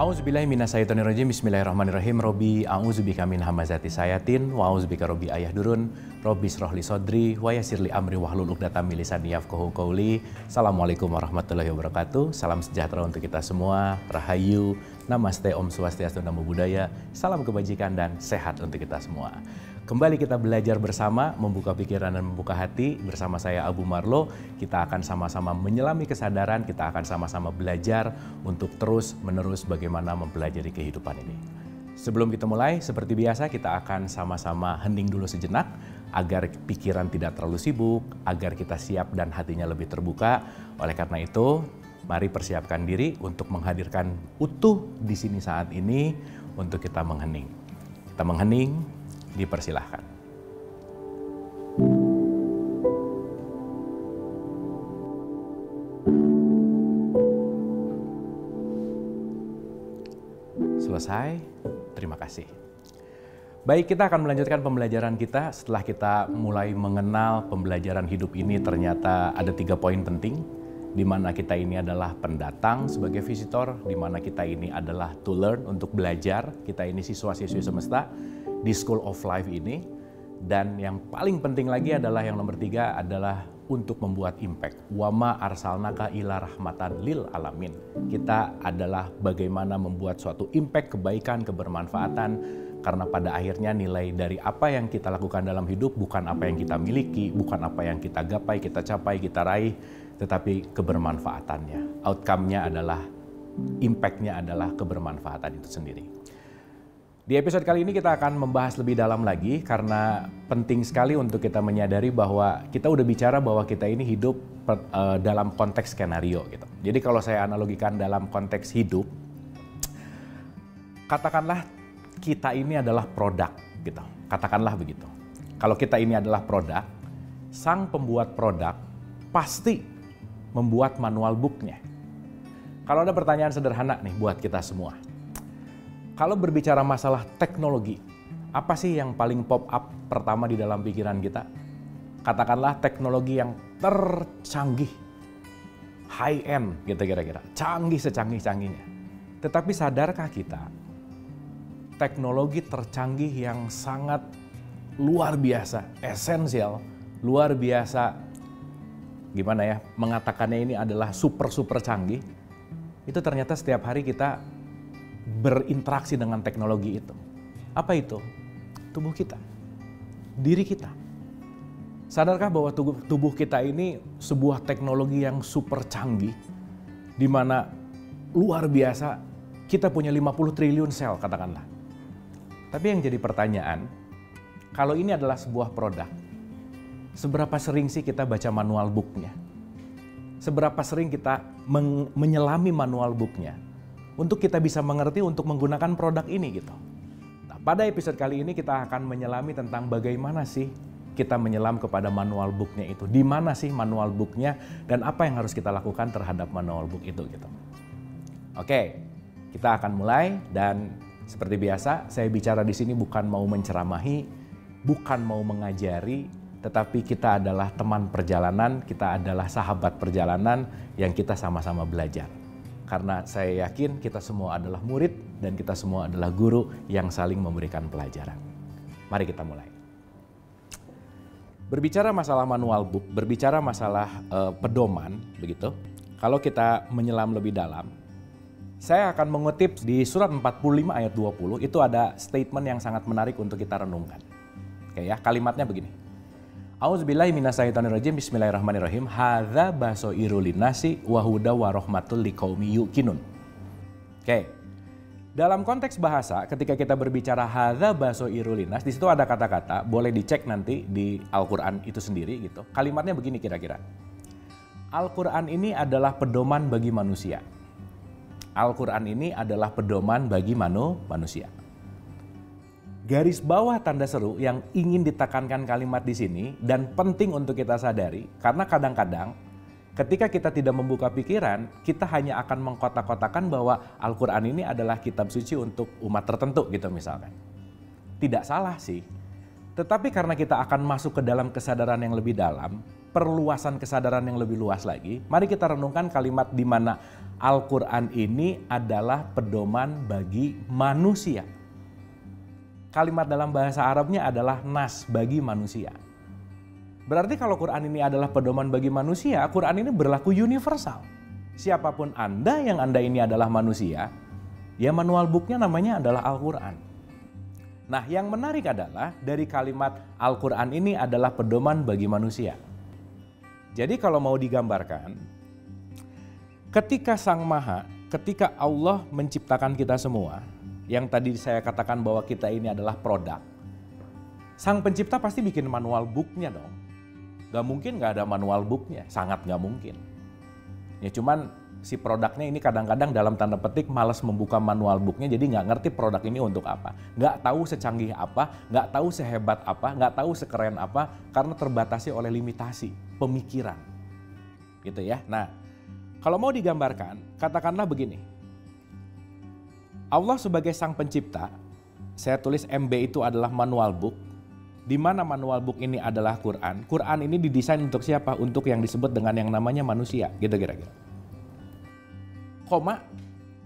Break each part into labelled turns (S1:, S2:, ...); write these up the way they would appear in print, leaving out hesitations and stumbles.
S1: A'udzubillahiminasyaitonirrajim. Bismillahirrahmanirrahim. Robbi a'udzubika min hamazati sayatin wa a'udzubika robbi ayah durun. Robbi srohli sodri wa yassirli amri wahlul 'uqdatam min lisani yafqahu qawli. Assalamualaikum warahmatullahi wabarakatuh. Salam sejahtera untuk kita semua. Rahayu, namaste, om swastiastu, namo buddhaya. Salam kebajikan dan sehat untuk kita semua. Kembali kita belajar bersama, membuka pikiran dan membuka hati. Bersama saya Abu Marlo, kita akan sama-sama menyelami kesadaran, kita akan sama-sama belajar untuk terus-menerus bagaimana mempelajari kehidupan ini. Sebelum kita mulai, seperti biasa kita akan sama-sama hening dulu sejenak, agar pikiran tidak terlalu sibuk, agar kita siap dan hatinya lebih terbuka. Oleh karena itu, mari persiapkan diri untuk menghadirkan utuh di sini saat ini untuk kita menghening. Kita menghening. Dipersilahkan. Selesai, terima kasih. Baik, kita akan melanjutkan pembelajaran kita. Setelah kita mulai mengenal pembelajaran hidup ini, ternyata ada 3 poin penting, di mana kita ini adalah pendatang sebagai visitor, di mana kita ini adalah to learn, untuk belajar. Kita ini siswa-siswi semesta di School of Life ini, dan yang paling penting lagi adalah yang nomor 3 adalah untuk membuat impact. Wama arsalnaka ila rahmatan lil alamin. Kita adalah bagaimana membuat suatu impact, kebaikan, kebermanfaatan, karena pada akhirnya nilai dari apa yang kita lakukan dalam hidup bukan apa yang kita miliki, bukan apa yang kita gapai, kita capai, kita raih, tetapi kebermanfaatannya. Outcome-nya adalah, impact-nya adalah kebermanfaatan itu sendiri. Di episode kali ini kita akan membahas lebih dalam lagi, karena penting sekali untuk kita menyadari bahwa kita udah bicara bahwa kita ini hidup dalam konteks skenario gitu. Jadi kalau saya analogikan dalam konteks hidup, katakanlah kita ini adalah produk gitu. Katakanlah begitu. Kalau kita ini adalah produk, sang pembuat produk pasti membuat manual book-nya. Kalau ada pertanyaan sederhana nih buat kita semua. Kalau berbicara masalah teknologi, apa sih yang paling pop up pertama di dalam pikiran kita? Katakanlah teknologi yang tercanggih, high end gitu kira-kira, canggih secanggih-canggihnya. Tetapi sadarkah kita, teknologi tercanggih yang sangat luar biasa, esensial, luar biasa, gimana ya, mengatakannya ini adalah super canggih, itu ternyata setiap hari kita berinteraksi dengan teknologi itu. Apa itu? Tubuh kita, diri kita. Sadarkah bahwa tubuh kita ini sebuah teknologi yang super canggih, di mana luar biasa, kita punya 50 triliun sel katakanlah. Tapi yang jadi pertanyaan, kalau ini adalah sebuah produk, seberapa sering sih kita baca manual book-nya? Seberapa sering kita menyelami manual book-nya untuk kita bisa mengerti untuk menggunakan produk ini gitu. Nah, pada episode kali ini kita akan menyelami tentang bagaimana sih kita menyelam kepada manual book-nya itu. Di mana sih manual book-nya dan apa yang harus kita lakukan terhadap manual book itu gitu. Oke, kita akan mulai, dan seperti biasa saya bicara di sini bukan mau menceramahi, bukan mau mengajari, tetapi kita adalah teman perjalanan, kita adalah sahabat perjalanan yang kita sama-sama belajar. Karena saya yakin kita semua adalah murid dan kita semua adalah guru yang saling memberikan pelajaran. Mari kita mulai. Berbicara masalah manual book, berbicara masalah pedoman, begitu. Kalau kita menyelam lebih dalam, saya akan mengutip di surat 45 ayat 20, itu ada statement yang sangat menarik untuk kita renungkan. Oke ya, kalimatnya begini. A'udzubillahiminasyaitonirrajim. Bismillahirrahmanirrahim. Hadza basoirul linnasi wa huda wa rahmatul liqaumi yuqinun. Oke. Dalam konteks bahasa, ketika kita berbicara hadza basoirul linnas, di situ ada kata-kata, boleh dicek nanti di Al-Qur'an itu sendiri gitu. Kalimatnya begini kira-kira. Al-Qur'an ini adalah pedoman bagi manusia. Al-Qur'an ini adalah pedoman bagi manusia. Garis bawah tanda seru yang ingin ditekankan kalimat di sini dan penting untuk kita sadari, karena kadang-kadang ketika kita tidak membuka pikiran, kita hanya akan mengkotak-kotakan bahwa Al-Quran ini adalah kitab suci untuk umat tertentu gitu misalkan. Tidak salah sih, tetapi karena kita akan masuk ke dalam kesadaran yang lebih dalam, perluasan kesadaran yang lebih luas lagi, mari kita renungkan kalimat di mana Al-Quran ini adalah pedoman bagi manusia. Kalimat dalam bahasa Arabnya adalah nas, bagi manusia. Berarti kalau Quran ini adalah pedoman bagi manusia, Quran ini berlaku universal. Siapapun Anda yang Anda ini adalah manusia, ya manual booknya namanya adalah Al-Quran. Nah, yang menarik adalah dari kalimat Al-Quran ini adalah pedoman bagi manusia. Jadi kalau mau digambarkan, ketika Sang Maha, ketika Allah menciptakan kita semua, yang tadi saya katakan bahwa kita ini adalah produk, Sang Pencipta pasti bikin manual booknya dong. Gak mungkin gak ada manual booknya, sangat gak mungkin. Ya cuman si produknya ini kadang-kadang dalam tanda petik malas membuka manual booknya, jadi nggak ngerti produk ini untuk apa. Nggak tahu secanggih apa, nggak tahu sehebat apa, nggak tahu sekeren apa, karena terbatasi oleh limitasi pemikiran. Gitu ya. Nah, kalau mau digambarkan, katakanlah begini. Allah sebagai Sang Pencipta, saya tulis MB itu adalah manual book, di mana manual book ini adalah Quran. Quran ini didesain untuk siapa? Untuk yang disebut dengan yang namanya manusia, gitu kira-kira. Koma,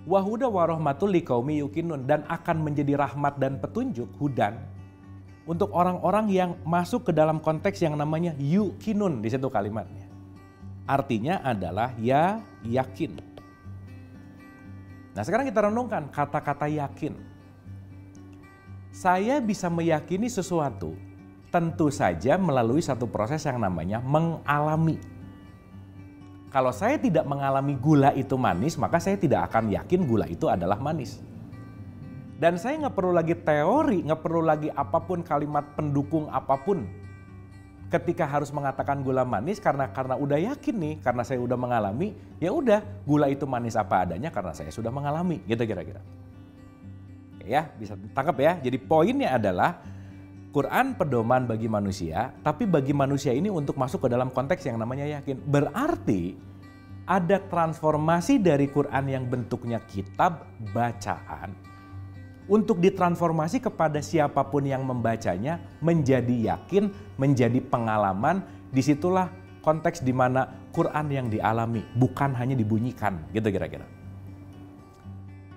S1: wahuda warohmatul liqaumi yuqinun, dan akan menjadi rahmat dan petunjuk, hudan, untuk orang-orang yang masuk ke dalam konteks yang namanya yuqinun di situ kalimatnya. Artinya adalah ya, yakin. Nah sekarang kita renungkan kata-kata yakin. Saya bisa meyakini sesuatu tentu saja melalui satu proses yang namanya mengalami. Kalau saya tidak mengalami gula itu manis, maka saya tidak akan yakin gula itu adalah manis. Dan saya nggak perlu lagi teori, nggak perlu lagi apapun kalimat pendukung apapun ketika harus mengatakan gula manis, karena udah yakin nih, karena saya udah mengalami, ya udah gula itu manis apa adanya karena saya sudah mengalami, gitu kira-kira. Ya, bisa tangkap ya. Jadi poinnya adalah Quran pedoman bagi manusia, tapi bagi manusia ini untuk masuk ke dalam konteks yang namanya yakin. Berarti ada transformasi dari Quran yang bentuknya kitab bacaan untuk ditransformasi kepada siapapun yang membacanya menjadi yakin, menjadi pengalaman. Disitulah konteks di mana Quran yang dialami, bukan hanya dibunyikan, gitu kira-kira.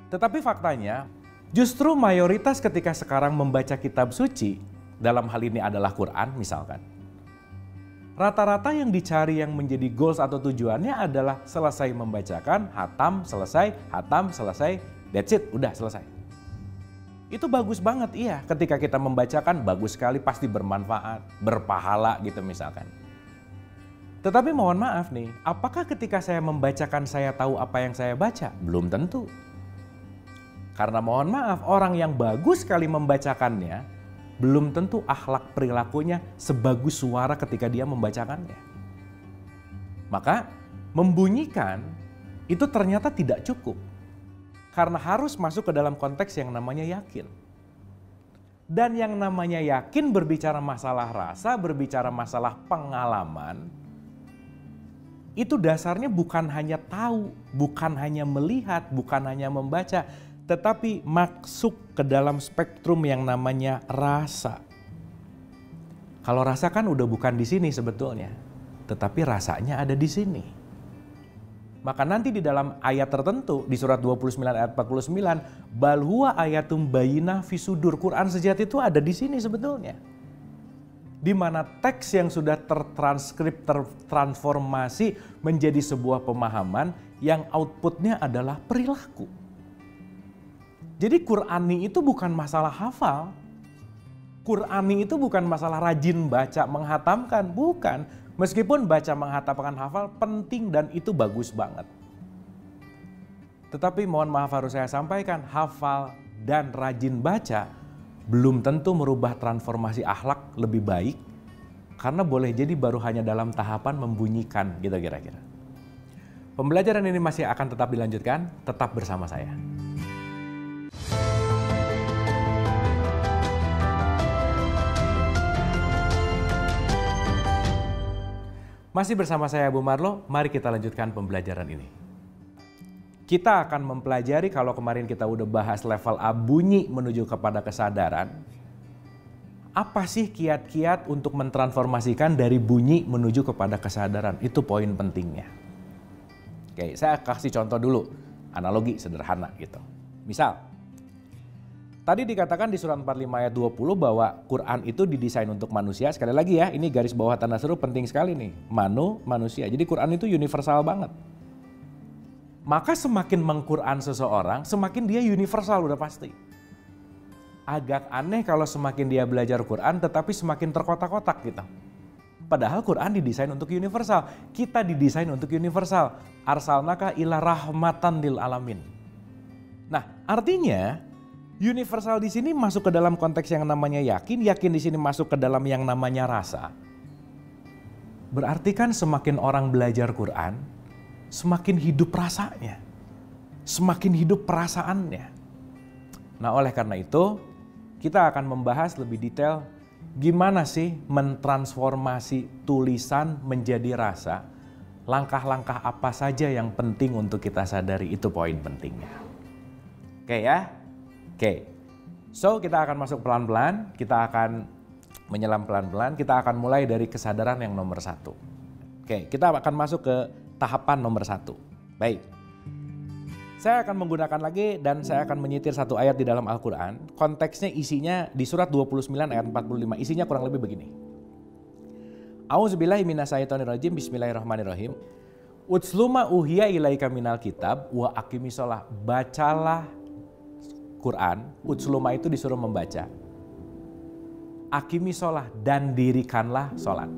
S1: Tetapi faktanya, justru mayoritas ketika sekarang membaca kitab suci, dalam hal ini adalah Quran misalkan, rata-rata yang dicari yang menjadi goals atau tujuannya adalah selesai membacakan, hatam, selesai, that's it, udah selesai. Itu bagus banget, iya, ketika kita membacakan bagus sekali, pasti bermanfaat, berpahala gitu misalkan. Tetapi mohon maaf nih, apakah ketika saya membacakan saya tahu apa yang saya baca? Belum tentu. Karena mohon maaf, orang yang bagus sekali membacakannya, belum tentu akhlak perilakunya sebagus suara ketika dia membacakannya. Maka membunyikan itu ternyata tidak cukup. Karena harus masuk ke dalam konteks yang namanya yakin. Dan yang namanya yakin berbicara masalah rasa, berbicara masalah pengalaman, itu dasarnya bukan hanya tahu, bukan hanya melihat, bukan hanya membaca, tetapi masuk ke dalam spektrum yang namanya rasa. Kalau rasa kan udah bukan di sini sebetulnya, tetapi rasanya ada di sini. Maka nanti di dalam ayat tertentu, di surat 29 ayat 49, bal huwa ayatum bayyinah fi sudur, Quran sejati itu ada di sini sebetulnya. Di mana teks yang sudah tertranskrip, tertransformasi menjadi sebuah pemahaman yang outputnya adalah perilaku. Jadi Qur'ani itu bukan masalah hafal. Qur'ani itu bukan masalah rajin baca, menghatamkan, bukan. Meskipun baca, menghatamkan, hafal penting dan itu bagus banget. Tetapi mohon maaf harus saya sampaikan, hafal dan rajin baca belum tentu merubah transformasi akhlak lebih baik, karena boleh jadi baru hanya dalam tahapan membunyikan, gitu kira-kira. Pembelajaran ini masih akan tetap dilanjutkan, tetap bersama saya. Masih bersama saya Bu Marlo, mari kita lanjutkan pembelajaran ini. Kita akan mempelajari, kalau kemarin kita udah bahas level A, bunyi menuju kepada kesadaran. Apa sih kiat-kiat untuk mentransformasikan dari bunyi menuju kepada kesadaran? Itu poin pentingnya. Oke, saya kasih contoh dulu, analogi sederhana gitu. Misal, tadi dikatakan di surat 45 ayat 20 bahwa Quran itu didesain untuk manusia. Sekali lagi ya, ini garis bawah tanda seru penting sekali nih. Manusia. Jadi Quran itu universal banget. Maka semakin mengquran seseorang, semakin dia universal udah pasti. Agak aneh kalau semakin dia belajar Quran tetapi semakin terkotak-kotak gitu. Padahal Quran didesain untuk universal. Kita didesain untuk universal. Arsalnaka ila rahmatan lil alamin. Nah, artinya universal di sini masuk ke dalam konteks yang namanya yakin di sini masuk ke dalam yang namanya rasa. Berarti kan semakin orang belajar Quran, semakin hidup rasanya, semakin hidup perasaannya. Nah, oleh karena itu, kita akan membahas lebih detail gimana sih mentransformasi tulisan menjadi rasa. Langkah-langkah apa saja yang penting untuk kita sadari, itu poin pentingnya. Oke ya? Oke. So, kita akan masuk pelan-pelan, kita akan menyelam pelan-pelan, kita akan mulai dari kesadaran yang nomor 1. Oke, kita akan masuk ke tahapan nomor 1. Baik. Saya akan menggunakan lagi dan saya akan menyitir satu ayat di dalam Al-Quran. Konteksnya isinya di surat 29 ayat 45. Isinya kurang lebih begini. A'udzubillahi minasyaitonirrajim. Bismillahirrahmanirrahim. Utsluma uhiya ilaika minal kitab wa aqimisolah. Bacalah Quran. Utsluma itu disuruh membaca. Aqimisolah dan dirikanlah sholat.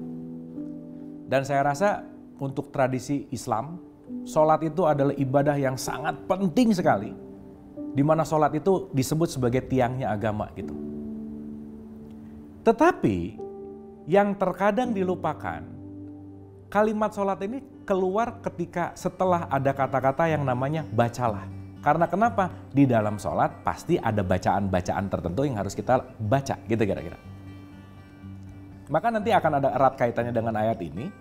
S1: Dan saya rasa untuk tradisi Islam, sholat itu adalah ibadah yang sangat penting sekali. Di mana sholat itu disebut sebagai tiangnya agama gitu. Tetapi yang terkadang dilupakan, kalimat sholat ini keluar ketika setelah ada kata-kata yang namanya bacalah. Karena kenapa? Di dalam sholat pasti ada bacaan-bacaan tertentu yang harus kita baca gitu kira-kira. Maka nanti akan ada erat kaitannya dengan ayat ini.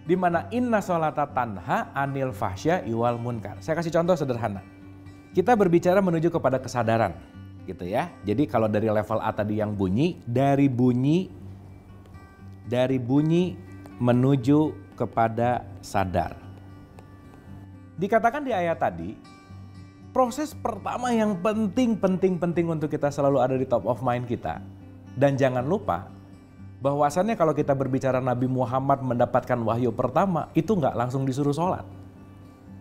S1: Di mana inna sholata tanha anil fahsya iwal munkar. Saya kasih contoh sederhana. Kita berbicara menuju kepada kesadaran, gitu ya. Jadi kalau dari level A tadi yang bunyi, dari bunyi menuju kepada sadar. Dikatakan di ayat tadi, proses pertama yang penting untuk kita selalu ada di top of mind kita. Dan jangan lupa, bahwasannya kalau kita berbicara Nabi Muhammad mendapatkan wahyu pertama, itu nggak langsung disuruh sholat.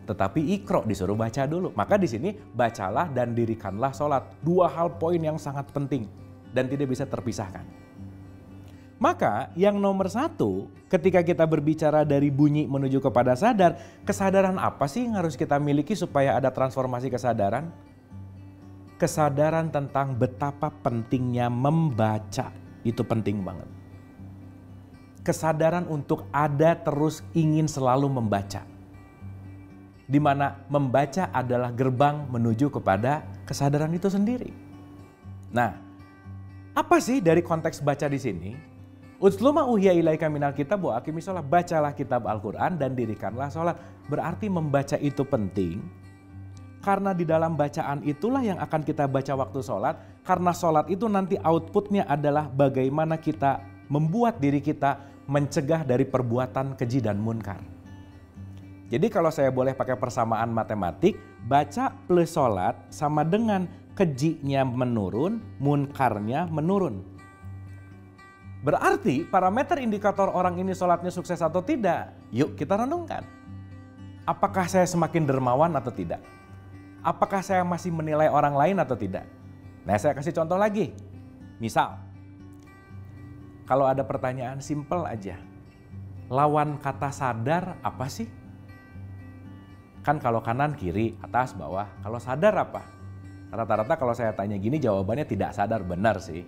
S1: Tetapi ikro disuruh baca dulu. Maka di sini bacalah dan dirikanlah sholat. Dua hal poin yang sangat penting dan tidak bisa terpisahkan. Maka yang nomor 1, ketika kita berbicara dari bunyi menuju kepada sadar, kesadaran apa sih yang harus kita miliki supaya ada transformasi kesadaran? Kesadaran tentang betapa pentingnya membaca, itu penting banget. Kesadaran untuk ada terus ingin selalu membaca. Di mana membaca adalah gerbang menuju kepada kesadaran itu sendiri. Nah, apa sih dari konteks baca di sini? Utsluma uhiya ilaika minal kitab wa aqimisolah. Bacalah kitab Al-Quran dan dirikanlah sholat. Berarti membaca itu penting. Karena di dalam bacaan itulah yang akan kita baca waktu sholat. Karena sholat itu nanti outputnya adalah bagaimana kita membuat diri kita mencegah dari perbuatan keji dan munkar. Jadi kalau saya boleh pakai persamaan matematik, baca plus sholat sama dengan kejinya menurun, munkarnya menurun. Berarti parameter indikator orang ini sholatnya sukses atau tidak, yuk kita renungkan. Apakah saya semakin dermawan atau tidak? Apakah saya masih menilai orang lain atau tidak? Nah, saya kasih contoh lagi. Misal, kalau ada pertanyaan simpel aja, lawan kata sadar apa sih? Kan kalau kanan, kiri, atas, bawah. Kalau sadar apa? Rata-rata kalau saya tanya gini jawabannya tidak sadar, benar sih.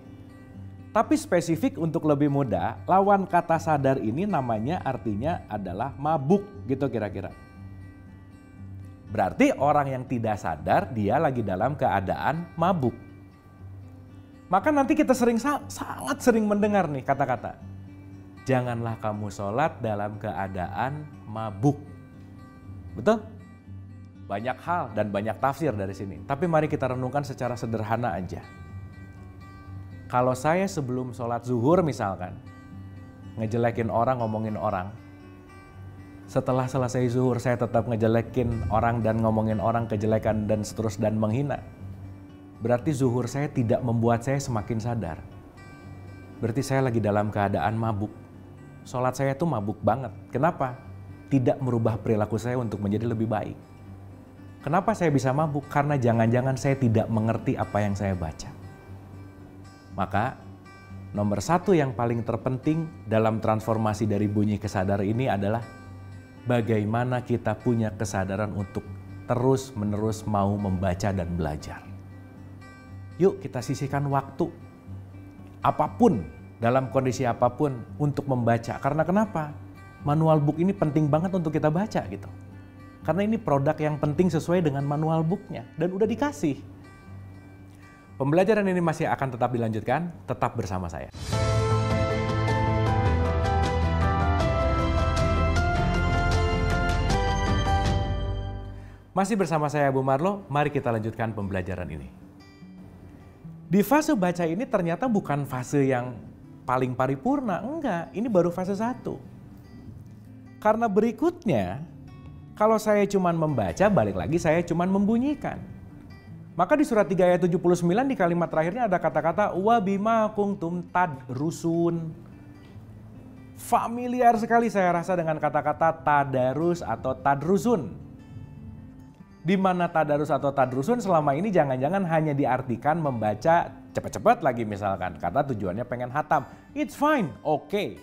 S1: Tapi spesifik untuk lebih mudah, lawan kata sadar ini namanya artinya adalah mabuk gitu kira-kira. Berarti orang yang tidak sadar dia lagi dalam keadaan mabuk. Maka nanti kita sangat sering mendengar nih kata-kata, janganlah kamu sholat dalam keadaan mabuk. Betul? Banyak hal dan banyak tafsir dari sini. Tapi mari kita renungkan secara sederhana aja. Kalau saya sebelum sholat zuhur misalkan, ngejelekin orang, ngomongin orang, Setelah selesai zuhur saya tetap ngejelekin orang dan ngomongin orang kejelekan dan seterusnya dan menghina. Berarti zuhur saya tidak membuat saya semakin sadar. Berarti saya lagi dalam keadaan mabuk. Sholat saya tuh mabuk banget. Kenapa? Tidak merubah perilaku saya untuk menjadi lebih baik. Kenapa saya bisa mabuk? Karena jangan-jangan saya tidak mengerti apa yang saya baca. Maka nomor satu yang paling terpenting dalam transformasi dari bunyi ke sadar ini adalah bagaimana kita punya kesadaran untuk terus-menerus mau membaca dan belajar. Yuk kita sisihkan waktu apapun, dalam kondisi apapun untuk membaca. Karena kenapa? Manual book ini penting banget untuk kita baca gitu. Karena ini produk yang penting sesuai dengan manual booknya dan udah dikasih. Pembelajaran ini masih akan tetap dilanjutkan, tetap bersama saya. Masih bersama saya Bu Marlo, mari kita lanjutkan pembelajaran ini. Di fase baca ini ternyata bukan fase yang paling paripurna, enggak, ini baru fase 1. Karena berikutnya, kalau saya cuma membaca, balik lagi saya cuma membunyikan. Maka di surat 3 ayat 79 di kalimat terakhirnya ada kata-kata wa bima kuntum tadrusun. Familiar sekali saya rasa dengan kata-kata tadarus atau tadrusun. Di mana tadarus atau tadrusun selama ini jangan-jangan hanya diartikan membaca cepat-cepat lagi misalkan. Karena tujuannya pengen hatam. It's fine, oke.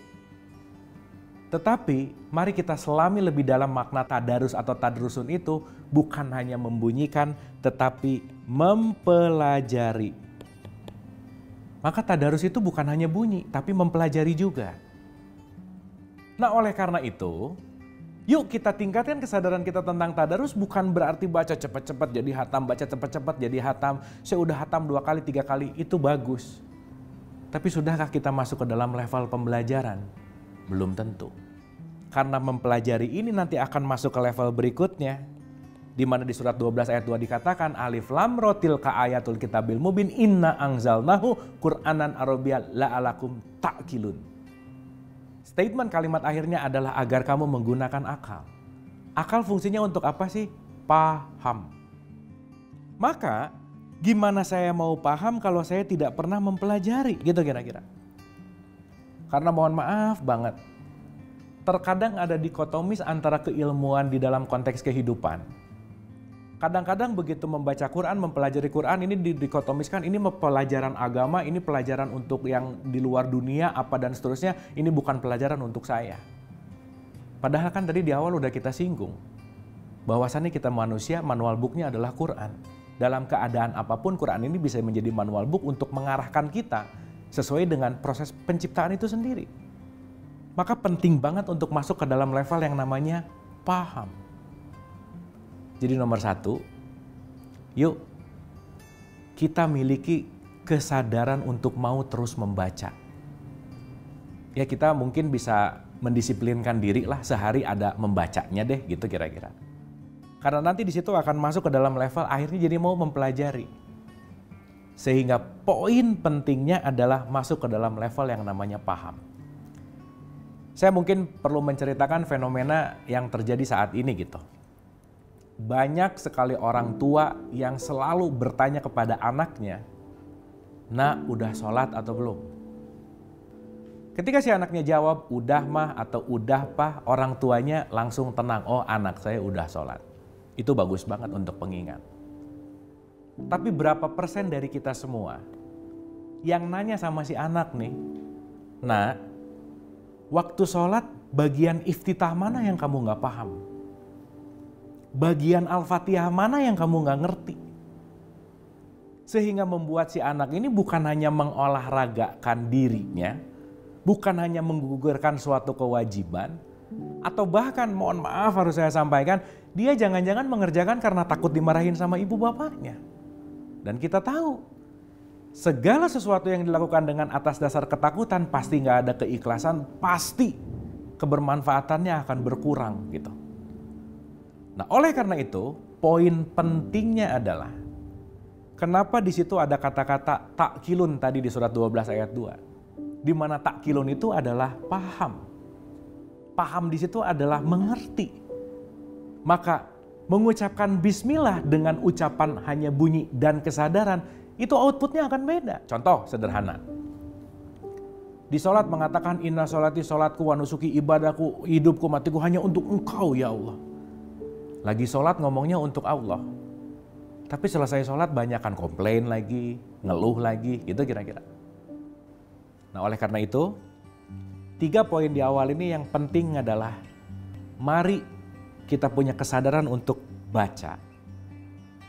S1: Tetapi mari kita selami lebih dalam makna tadarus atau tadrusun itu bukan hanya membunyikan tetapi mempelajari. Maka tadarus itu bukan hanya bunyi tapi mempelajari juga. Nah oleh karena itu, yuk kita tingkatkan kesadaran kita tentang tadarus bukan berarti baca cepat-cepat jadi hatam, baca cepat-cepat jadi hatam. Saya udah hatam 2 kali, 3 kali, itu bagus. Tapi sudahkah kita masuk ke dalam level pembelajaran? Belum tentu. Karena mempelajari ini nanti akan masuk ke level berikutnya. Di mana di surat 12 ayat 2 dikatakan alif lam ra tilka ayatul kitabil mubin inna anzalnahu qur'anan arabiyyan la'alakum ta'qilun. Statement kalimat akhirnya adalah agar kamu menggunakan akal. Akal fungsinya untuk apa sih? Paham. Maka gimana saya mau paham kalau saya tidak pernah mempelajari? Gitu kira-kira. Karena mohon maaf banget. Terkadang ada dikotomis antara keilmuan di dalam konteks kehidupan. Kadang-kadang begitu membaca Quran, mempelajari Quran ini dikotomiskan ini pelajaran agama, ini pelajaran untuk yang di luar dunia apa dan seterusnya, ini bukan pelajaran untuk saya. Padahal kan tadi di awal udah kita singgung bahwasannya kita manusia, manual booknya adalah Quran. Dalam keadaan apapun Quran ini bisa menjadi manual book untuk mengarahkan kita sesuai dengan proses penciptaan itu sendiri. Maka penting banget untuk masuk ke dalam level yang namanya paham. Jadi nomor 1, yuk kita miliki kesadaran untuk mau terus membaca. Ya kita mungkin bisa mendisiplinkan diri lah sehari ada membacanya deh gitu kira-kira. Karena nanti di situ akan masuk ke dalam level akhirnya jadi mau mempelajari. Sehingga poin pentingnya adalah masuk ke dalam level yang namanya paham. Saya mungkin perlu menceritakan fenomena yang terjadi saat ini gitu. Banyak sekali orang tua yang selalu bertanya kepada anaknya, "Nak, udah sholat atau belum?" Ketika si anaknya jawab, "Udah mah" atau "Udah pah", orang tuanya langsung tenang. Oh, anak saya udah sholat. Itu bagus banget untuk pengingat. Tapi berapa persen dari kita semua yang nanya sama si anak nih, "Nak, waktu sholat bagian iftitah mana yang kamu gak paham? Bagian Al-Fatihah mana yang kamu gak ngerti?" Sehingga membuat si anak ini bukan hanya mengolahragakan dirinya, bukan hanya menggugurkan suatu kewajiban, atau bahkan mohon maaf harus saya sampaikan, dia jangan-jangan mengerjakan karena takut dimarahin sama ibu bapaknya. Dan kita tahu, segala sesuatu yang dilakukan dengan atas dasar ketakutan pasti gak ada keikhlasan, pasti kebermanfaatannya akan berkurang gitu. Nah, oleh karena itu, poin pentingnya adalah kenapa di situ ada kata-kata takkilun tadi di surat 12 ayat 2. Di mana takkilun itu adalah paham. Paham di situ adalah mengerti. Maka mengucapkan bismillah dengan ucapan hanya bunyi dan kesadaran, itu outputnya akan beda. Contoh sederhana. Di sholat mengatakan inna sholati sholatku wa nusuki ibadahku, hidupku matiku hanya untuk engkau ya Allah. Lagi sholat ngomongnya untuk Allah. Tapi selesai sholat banyakkan komplain lagi, ngeluh lagi, gitu kira-kira. Nah oleh karena itu, 3 poin di awal ini yang penting adalah mari kita punya kesadaran untuk baca.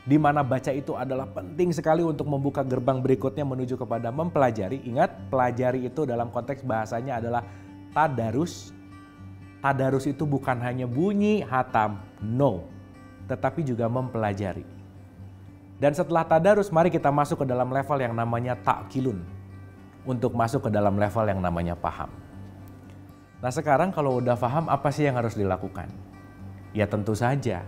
S1: Di mana baca itu adalah penting sekali untuk membuka gerbang berikutnya menuju kepada mempelajari. Ingat, pelajari itu dalam konteks bahasanya adalah tadarus. Tadarus itu bukan hanya bunyi, hatam, no. Tetapi juga mempelajari. Dan setelah tadarus, mari kita masuk ke dalam level yang namanya ta'kilun. Untuk masuk ke dalam level yang namanya paham. Nah sekarang kalau udah paham, apa sih yang harus dilakukan? Ya tentu saja.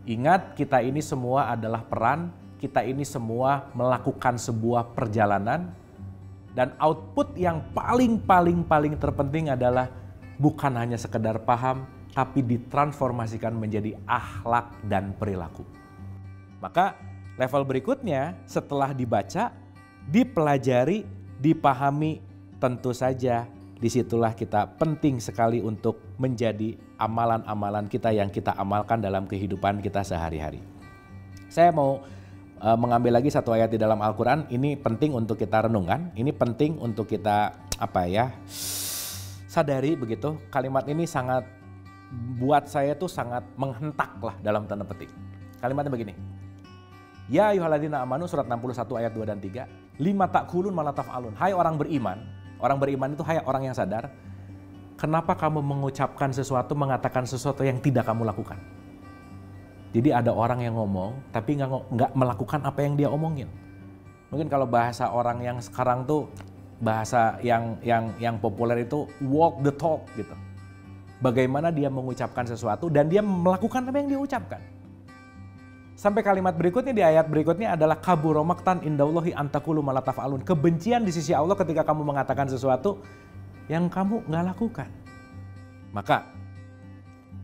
S1: Ingat, kita ini semua adalah peran, kita ini semua melakukan sebuah perjalanan. Dan output yang paling terpenting adalah bukan hanya sekedar paham, tapi ditransformasikan menjadi akhlak dan perilaku. Maka level berikutnya setelah dibaca, dipelajari, dipahami, tentu saja disitulah kita penting sekali untuk menjadi amalan-amalan kita yang kita amalkan dalam kehidupan kita sehari-hari. Saya mau mengambil lagi satu ayat di dalam Al-Quran, ini penting untuk kita renungkan, ini penting untuk kita sadari begitu. Kalimat ini sangat buat saya tuh sangat menghentak lah dalam tanda petik. Kalimatnya begini. Ya ayyuhalladzina amanu surat 61 ayat 2 dan 3. Lima ta'kulun ma la taf'alun. Hai orang beriman. Orang beriman itu hai orang yang sadar. Kenapa kamu mengucapkan sesuatu, mengatakan sesuatu yang tidak kamu lakukan? Jadi ada orang yang ngomong tapi nggak melakukan apa yang dia omongin. Mungkin kalau bahasa orang yang sekarang tuh bahasa yang populer itu walk the talk gitu. Bagaimana dia mengucapkan sesuatu dan dia melakukan apa yang dia ucapkan. Sampai kalimat berikutnya di ayat berikutnya adalah kabura maqtan indallahi antaqulu ma la taf'alun. Kebencian di sisi Allah ketika kamu mengatakan sesuatu yang kamu nggak lakukan. Maka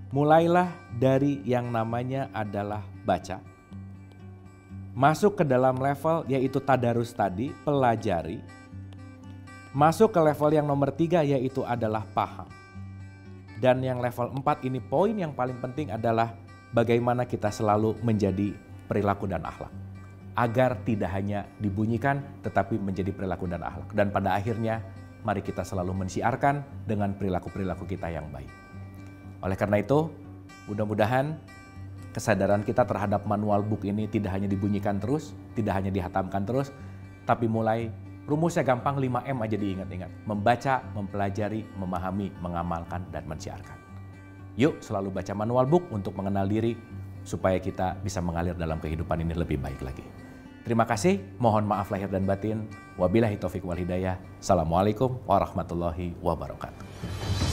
S1: mulailah dari yang namanya adalah baca. Masuk ke dalam level yaitu tadarus tadi, pelajari. Masuk ke level yang nomor 3 yaitu adalah paham. Dan yang level 4 ini poin yang paling penting adalah bagaimana kita selalu menjadi perilaku dan akhlak. Agar tidak hanya dibunyikan tetapi menjadi perilaku dan akhlak. Dan pada akhirnya mari kita selalu mensiarkan dengan perilaku-perilaku kita yang baik. Oleh karena itu mudah-mudahan kesadaran kita terhadap manual book ini tidak hanya dibunyikan terus, tidak hanya dihatamkan terus, tapi mulai rumusnya gampang 5M aja diingat-ingat. Membaca, mempelajari, memahami, mengamalkan, dan mensiarkan. Yuk selalu baca manual book untuk mengenal diri supaya kita bisa mengalir dalam kehidupan ini lebih baik lagi. Terima kasih, mohon maaf lahir dan batin. Wabillahi taufiq wal hidayah. Assalamualaikum warahmatullahi wabarakatuh.